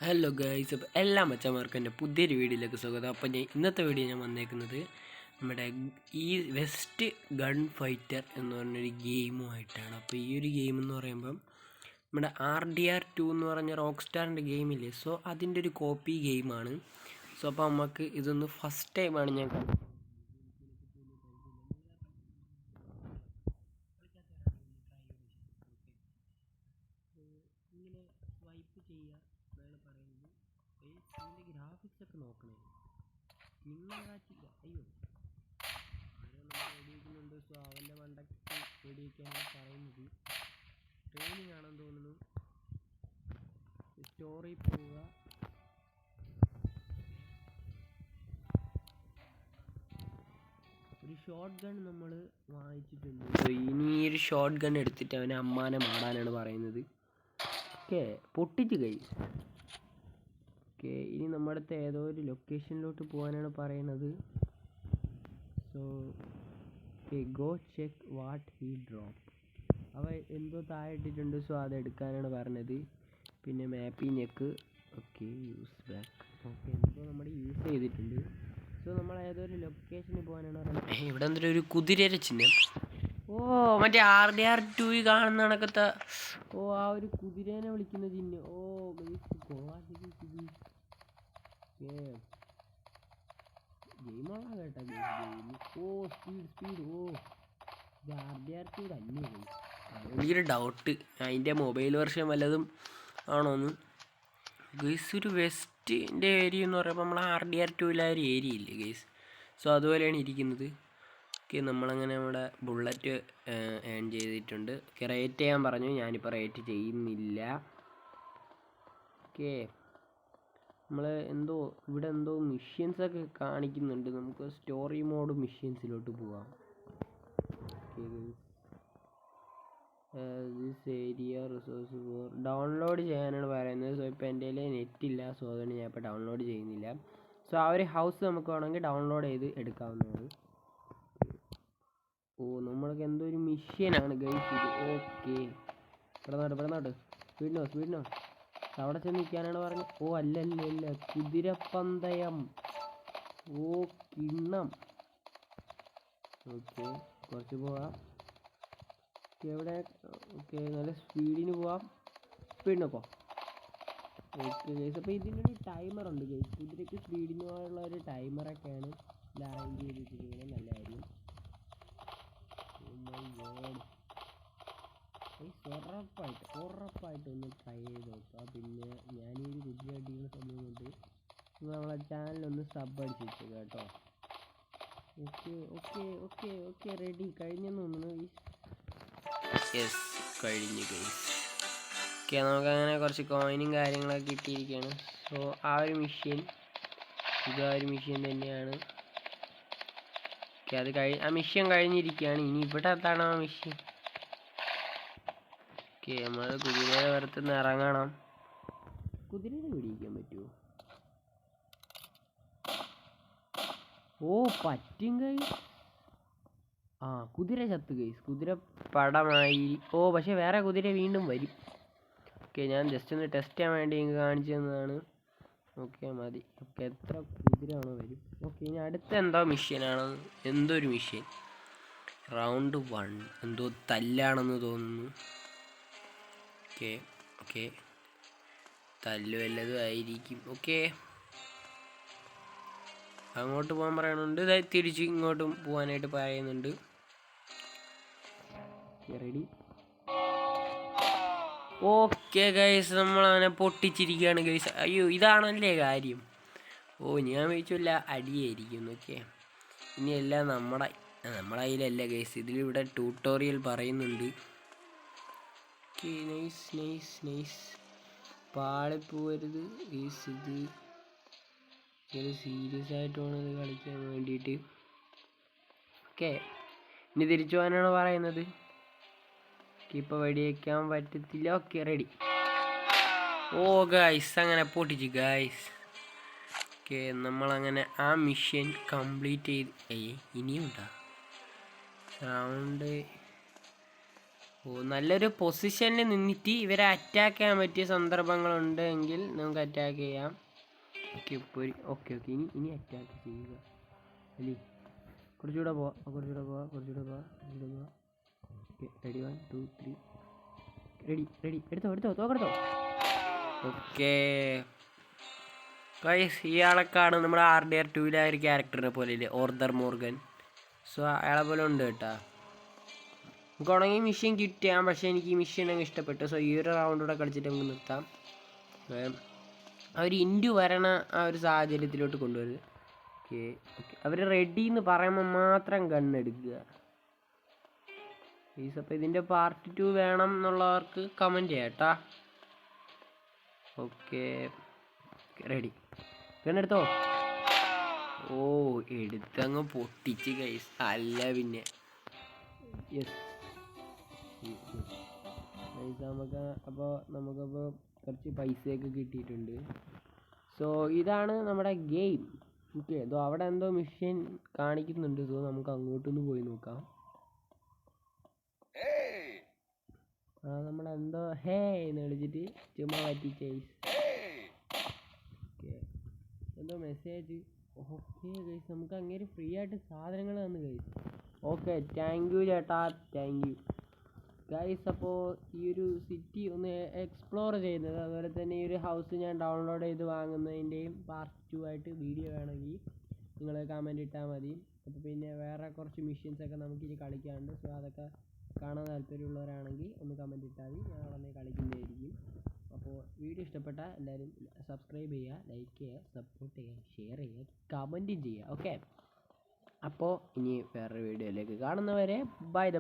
Hello guys, അപ്പോൾ എല്ലാ മച്ചന്മാർക്കും എൻ്റെ പുതിയൊരു വീഡിയോയിലേക്ക് സ്വാഗതം. അപ്പോൾ ഇന്നത്തെ വീഡിയോ ഞാൻ വന്നേക്കുന്നത് നമ്മുടെ ഈ വെസ്റ്റ് ഗൺ ഫൈറ്റർ എന്ന് പറഞ്ഞൊരു ഗെയിമുമായിട്ടാണ്. അപ്പോൾ ഈ ഒരു ഗെയിം എന്ന് പറയുമ്പം നമ്മുടെ RDR2 എന്ന് പറഞ്ഞ റോക്ക് സ്റ്റാറിൻ്റെ ഗെയിമില്ലേ, സോ അതിൻ്റെ ഒരു കോപ്പി ഗെയിമാണ്. സോ അപ്പോൾ നമുക്ക് ഇതൊന്ന് ഫസ്റ്റ് ടൈമാണ് ഞാൻ ഇങ്ങനെ സ്വൈപ്പ് ചെയ്യുക എന്നാണ് പറയുന്നത്. ഇതിൻ്റെ ഗ്രാഫിക്സ് ഒക്കെ നോക്കണേ, നിങ്ങൾ കാറ്റില്ല. അയ്യോ, ആരോ നമ്മൾ വെടിവെക്കുന്നുണ്ട്. സോ അവൻ്റെ മണ്ടയ്ക്ക് വെടിവെക്കാനാണ് പറയുന്നത്. ട്രെയിനിങ് ആണെന്ന് തോന്നുന്നു. സ്റ്റോറി പോവുക. ഒരു ഷോർട്ട് ഗൺ നമ്മൾ വാങ്ങിച്ചിട്ടുണ്ട്. സോ ഇനി ഒരു ഷോർട്ട് ഗൺ എടുത്തിട്ട് അവനെ അമ്മാനെ മാടാനാണ് പറയുന്നത്. ഓക്കെ, പൊട്ടിച്ച് കഴിയും. ഓക്കെ, ഇനി നമ്മുടെ അടുത്ത് ഏതോ ഒരു ലൊക്കേഷനിലോട്ട് പോകാനാണ് പറയുന്നത്. So go check what he drop. അവ എന്തോ താഴെ ഇട്ടിട്ടുണ്ട്. സോ അത് എടുക്കാനാണ് പറഞ്ഞത്. പിന്നെ മാപ്പിൽ ഞെക്ക്. Okay, use back. ഓക്കെ, എന്തോ നമ്മൾ യൂസ് ചെയ്തിട്ടുണ്ട്. സോ നമ്മൾ ഏതൊരു ലൊക്കേഷനിൽ പോകാനാണ് പറയുന്നത്. ഇവിടെ എന്തൊരു ഒരു കുതിരയുടെ ചിഹ്നം. ഓ, മറ്റേ RDR2 കാണുന്ന കണക്കത്തെ ആ ഒരു കുതിരേനെ വിളിക്കുന്ന ചിഹ്നം. ഗെയിമുള്ള കേട്ടോ ഗെയിം. സ്പീഡ്. RDR2 തന്നെ എനിക്കൊരു ഡൗട്ട്, അതിൻ്റെ മൊബൈൽ വെർഷൻ വല്ലതും ആണോന്ന്. ഗൈസ്, ഒരു വെസ്റ്റിൻ്റെ ഏരിയ എന്ന് പറയുമ്പോൾ നമ്മൾ RDR2 ഒരു ഏരിയ ഇല്ലേ ഗൈസ്, സോ അതുപോലെയാണ് ഇരിക്കുന്നത്. ഓക്കെ, നമ്മളങ്ങനെ നമ്മുടെ ബുള്ളറ്റ് ഏൺ ചെയ്തിട്ടുണ്ട്. ഓക്കെ, റേറ്റ് ചെയ്യാൻ പറഞ്ഞു, ഞാനിപ്പോൾ റേറ്റ് ചെയ്യുന്നില്ല. ഓക്കെ, നമ്മൾ ഇവിടെ എന്തോ മിഷ്യൻസൊക്കെ കാണിക്കുന്നുണ്ട്. നമുക്ക് സ്റ്റോറി മോഡ് മിഷ്യൻസിലോട്ട് പോവാം. This area resource four download ചെയ്യാനാണ് പറയുന്നത്. സോ ഇപ്പോൾ എൻ്റെ കയ്യിൽ നെറ്റില്ല, സോ അതുകൊണ്ട് ഞാൻ ഇപ്പോൾ ഡൗൺലോഡ് ചെയ്യുന്നില്ല. സോ ആ ഒരു ഹൗസ് നമുക്ക് വേണമെങ്കിൽ ഡൗൺലോഡ് ചെയ്ത് എടുക്കാവുന്നതാണ്. നമ്മൾക്ക് എന്തോ ഒരു മിഷ്യനാണ് ഗൈസ് ഇത്. ഓക്കെ, ഇവിടെ സ്പീഡിനോ അവിടെ ചെന്ന് നിൽക്കാനാണ് പറഞ്ഞത്. അല്ല, കുതിരപ്പന്തയം. കിണ്ണം. ഓക്കെ, കുറച്ച് പോവാം. എവിടെ? ഓക്കെ, നല്ല സ്പീഡിന് പോവാം. സ്പീഡിനൊക്കെ ഓക്കെ ഗൈസ്. അപ്പോൾ ഇതിനൊരു ടൈമറുണ്ട് ഗൈസ്. കുതിരയ്ക്ക് സ്പീഡിനുള്ള ഒരു ടൈമറൊക്കെയാണ് ഇത് അറേഞ്ച് ചെയ്തിരിക്കുന്നത്. നല്ല കാര്യം. ഉറപ്പായിട്ട് ഒന്ന് ട്രൈ ചെയ്ത് നോക്കുക. പിന്നെ ഞാനീ കുതിര അടിക്കുന്ന സമയം കൊണ്ട് നമ്മളെ ചാനലൊന്ന് സബ് അടിച്ചിട്ട് കേട്ടോ. Okay ready. കഴിഞ്ഞെന്ന് തോന്നുന്നു. യെസ്, കഴിഞ്ഞു ഗൈസ്. ഓക്കെ, നമുക്കങ്ങനെ കുറച്ച് കോയിനും കാര്യങ്ങളൊക്കെ കിട്ടിയിരിക്കുകയാണ്. സോ ആ ഒരു മിഷ്യൻ തന്നെയാണ്. ഓക്കെ, ആ മിഷ്യൻ കഴിഞ്ഞിരിക്കുകയാണ്. ഇനി ഇവിടെ എന്താണ് ആ മിഷ്യൻ? ഓക്കെ, നമ്മൾ കുതിരയുടെ പുറത്തുനിന്ന് ഇറങ്ങണം. കുതിരയെ പിടിക്കാൻ പറ്റുമോ? പറ്റും ഗൈസ്. കുതിര ചത്ത് ഗൈസ്. കുതിര പടമായി. പക്ഷെ വേറെ കുതിര വീണ്ടും വരും. ഓക്കെ, ഞാൻ ജസ്റ്റ് ഒന്ന് ടെസ്റ്റ് ചെയ്യാൻ വേണ്ടി നിങ്ങൾക്ക് കാണിച്ചു തന്നതാണ്. ഓക്കെ, മതി. ഓക്കെ, എത്ര കുതിരയാണോ വരും. ഓക്കെ, ഇനി അടുത്ത എന്തോ മിഷ്യനാണ്. ഒരു മിഷ്യൻ റൗണ്ട് 1 എന്തോ തല്ലാണെന്ന് തോന്നുന്നു. ഓക്കെ തല്ലു വല്ലതും ആയിരിക്കും. ഓക്കെ, അങ്ങോട്ട് പോകാൻ പറയുന്നുണ്ട്. തിരിച്ച് ഇങ്ങോട്ടും പോകാനായിട്ട് പറയുന്നുണ്ട്. റെഡി. ഓക്കെ ഗൈസ്, നമ്മളവനെ പൊട്ടിച്ചിരിക്കുകയാണ് ഗൈസ്. അയ്യോ, ഇതാണല്ലേ കാര്യം. ഞാൻ വിചാരിച്ചില്ല അടിയായിരിക്കും. ഓക്കെ, ഇനി എല്ലാം നമ്മുടെ കയ്യിലല്ല ഗൈസ്. ഇതിലിവിടെ ട്യൂട്ടോറിയൽ പറയുന്നുണ്ട്. Okay, nice. പാളിപ്പോവരുത് ഗൈസ്. ഇത് സീരിയസ് ആയിട്ട് വേണം ഇത് കളിക്കാൻ വേണ്ടിയിട്ട്. ഓക്കെ, ഇനി തിരിച്ചു പോകാനാണ് പറയുന്നത്. ഇപ്പോൾ വെടിവെക്കാൻ പറ്റത്തില്ല. Okay, ready. ഗൈസ്, അങ്ങനെ പൊട്ടിച്ചു ഗൈസ്. ഓക്കെ, നമ്മളങ്ങനെ ആ മിഷൻ കംപ്ലീറ്റ് ചെയ്ത്. ഇനിയും ഉണ്ടാ റൗണ്ട് ഓ, നല്ലൊരു പൊസിഷനിൽ നിന്നിട്ട് ഇവരെ അറ്റാക്ക് ചെയ്യാൻ പറ്റിയ സന്ദർഭങ്ങളുണ്ടെങ്കിൽ നമുക്ക് അറ്റാക്ക് ചെയ്യാം. ഓക്കെ ഇപ്പോൾ ഓക്കെ ഇനി അറ്റാക്ക് ചെയ്യുക അല്ലേ. കുറച്ചുകൂടെ പോവാം. ഓക്കെ റെഡി 1 2 3 റെഡി എടുത്തോ തോക്കെടുത്തോ. ഓക്കെ ഗൈസ്, ഇയാളൊക്കെയാണ് നമ്മുടെ RDR 2 ഒരു ക്യാരക്ടറിനെ പോലെ ഇല്ലേ, ഓർദർ മോർഗൻ. സോ അയാളെ പോലെ ഉണ്ട് കേട്ടോ. നമുക്ക് ഉണങ്ങി മിഷൻ കിറ്റ് ചെയ്യാം, പക്ഷേ എനിക്ക് ഈ മിഷൻ അങ്ങ് ഇഷ്ടപ്പെട്ടു. സോ ഈ ഒരു റൗണ്ട് കൂടെ കളിച്ചിട്ട് നമുക്ക് നിർത്താം. അവർ ഇൻഡു വരണ ആ ഒരു സാഹചര്യത്തിലോട്ട് കൊണ്ടുവരുത്. ഓക്കെ അവർ റെഡി എന്ന് പറയുമ്പോൾ മാത്രം ഗണ്ണെടുക്കുക. പ്ലീസ്. അപ്പോൾ ഇതിൻ്റെ പാർട്ട് 2 വേണം എന്നുള്ളവർക്ക് കമൻറ്റ് ചെയ്യാം കേട്ടോ. Okay ready. ഗണ്ണെടുത്തോ. ഓ, എടുത്തങ്ങ് പൊട്ടിച്ച് ഗൈസ്. അല്ല പിന്നെ യെസ് നമുക്കപ്പോൾ കുറച്ച് പൈസയൊക്കെ കിട്ടിയിട്ടുണ്ട്. സോ ഇതാണ് നമ്മുടെ ഗെയിം. ഓക്കെ, അതോ അവിടെ എന്തോ മിഷൻ കാണിക്കുന്നുണ്ട്. സോ നമുക്ക് അങ്ങോട്ടൊന്ന് പോയി നോക്കാം. നമ്മളെന്തോ ഹേ എന്ന് വിളിച്ചിട്ട് ചുമ്മാ പറ്റിച്ചേ. ഓക്കെ, എന്തോ മെസ്സേജ്. ഓക്കെ ഗൈസ്, നമുക്ക് അങ്ങനെ ഫ്രീ ആയിട്ട് സാധനങ്ങൾ തന്നു ഗൈസ്. ഓക്കെ, താങ്ക് യു ചേട്ടാ, താങ്ക് യു ഗൈസ്. അപ്പോൾ ഈ ഒരു സിറ്റി ഒന്ന് എക്സ്പ്ലോർ ചെയ്യുന്നത്, അതുപോലെ തന്നെ ഈ ഒരു ഹൗസ് ഞാൻ ഡൗൺലോഡ് ചെയ്ത് വാങ്ങുന്നതിൻ്റെയും പാർട്ട് 2 ആയിട്ട് വീഡിയോ വേണമെങ്കിൽ നിങ്ങൾ കമൻറ്റ് ഇട്ടാൽ മതി. അപ്പോൾ പിന്നെ വേറെ കുറച്ച് മിഷൻസൊക്കെ നമുക്കിനി കളിക്കാനുണ്ട്. സോ അതൊക്കെ കാണാൻ താല്പര്യമുള്ളവരാണെങ്കിൽ ഒന്ന് കമൻറ്റ് ഇട്ടാൽ മതി, ഞാൻ ഉടനെ കളിക്കുന്നതായിരിക്കും. അപ്പോൾ വീഡിയോ ഇഷ്ടപ്പെട്ടാൽ എല്ലാവരും സബ്സ്ക്രൈബ് ചെയ്യുക, ലൈക്ക് ചെയ്യുക, സപ്പോർട്ട് ചെയ്യുക, ഷെയർ ചെയ്യുക, കമൻറ്റും ചെയ്യുക. ഓക്കെ, അപ്പോൾ ഇനി വേറൊരു വീഡിയോയിലേക്ക് കാണുന്നവരെ ബൈ.